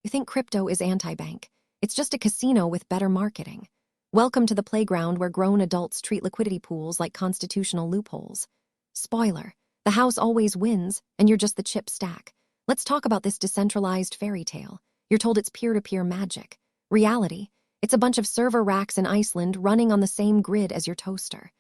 You think crypto is anti-bank. It's just a casino with better marketing. Welcome to the playground where grown adults treat liquidity pools like constitutional loopholes. Spoiler, the house always wins, and you're just the chip stack. Let's talk about this decentralized fairy tale. You're told it's peer-to-peer magic. Reality, it's a bunch of server racks in Iceland running on the same grid as your toaster.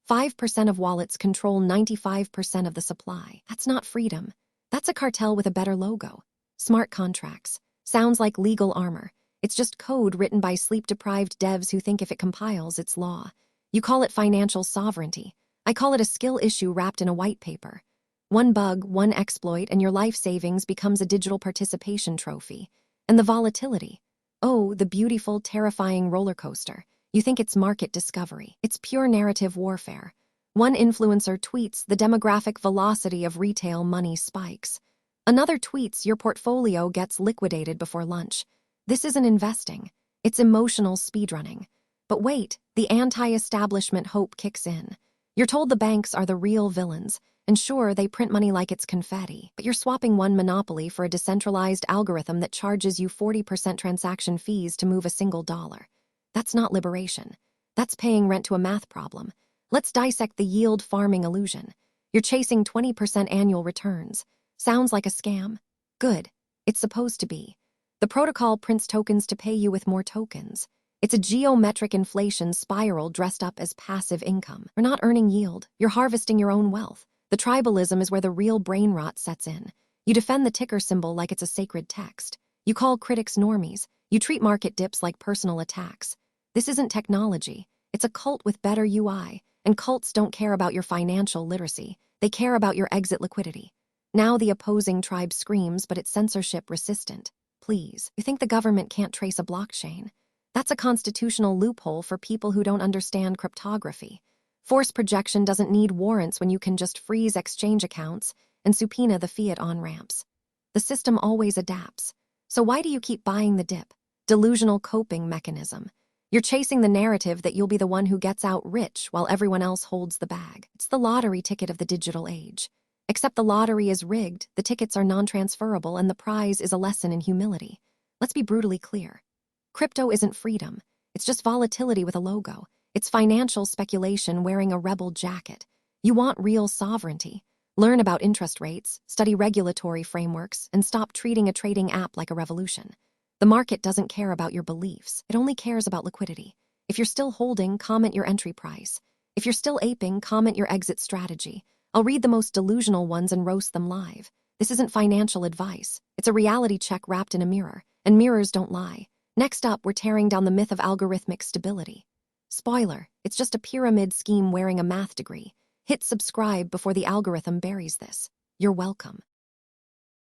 5% of wallets control 95% of the supply. That's not freedom. That's a cartel with a better logo. Smart contracts. Sounds like legal armor. It's just code written by sleep-deprived devs who think if it compiles, it's law. You call it financial sovereignty. I call it a skill issue wrapped in a white paper. One bug, one exploit, and your life savings becomes a digital participation trophy. And the volatility. Oh, the beautiful, terrifying roller coaster. You think it's market discovery. It's pure narrative warfare. One influencer tweets the demographic velocity of retail money spikes. Another tweets your portfolio gets liquidated before lunch. This isn't investing. It's emotional speedrunning. But wait, the anti-establishment hope kicks in. You're told the banks are the real villains, and sure, they print money like it's confetti, but you're swapping one monopoly for a decentralized algorithm that charges you 40% transaction fees to move a single dollar. That's not liberation. That's paying rent to a math problem. Let's dissect the yield farming illusion. You're chasing 20% annual returns. Sounds like a scam? Good. It's supposed to be. The protocol prints tokens to pay you with more tokens. It's a geometric inflation spiral dressed up as passive income. You're not earning yield. You're harvesting your own wealth. The tribalism is where the real brain rot sets in. You defend the ticker symbol like it's a sacred text. You call critics normies. You treat market dips like personal attacks. This isn't technology. It's a cult with better UI. And cults don't care about your financial literacy. They care about your exit liquidity. Now the opposing tribe screams, but it's censorship resistant. Please, you think the government can't trace a blockchain? That's a constitutional loophole for people who don't understand cryptography. Force projection doesn't need warrants when you can just freeze exchange accounts and subpoena the fiat on-ramps. The system always adapts. So why do you keep buying the dip? Delusional coping mechanism. You're chasing the narrative that you'll be the one who gets out rich while everyone else holds the bag. It's the lottery ticket of the digital age. Except the lottery is rigged, the tickets are non-transferable, and the prize is a lesson in humility. Let's be brutally clear. Crypto isn't freedom. It's just volatility with a logo. It's financial speculation wearing a rebel jacket. You want real sovereignty. Learn about interest rates, study regulatory frameworks, and stop treating a trading app like a revolution. The market doesn't care about your beliefs. It only cares about liquidity. If you're still holding, comment your entry price. If you're still aping, comment your exit strategy. I'll read the most delusional ones and roast them live. This isn't financial advice. It's a reality check wrapped in a mirror, and mirrors don't lie. Next up, we're tearing down the myth of algorithmic stability. Spoiler, it's just a pyramid scheme wearing a math degree. Hit subscribe before the algorithm buries this. You're welcome.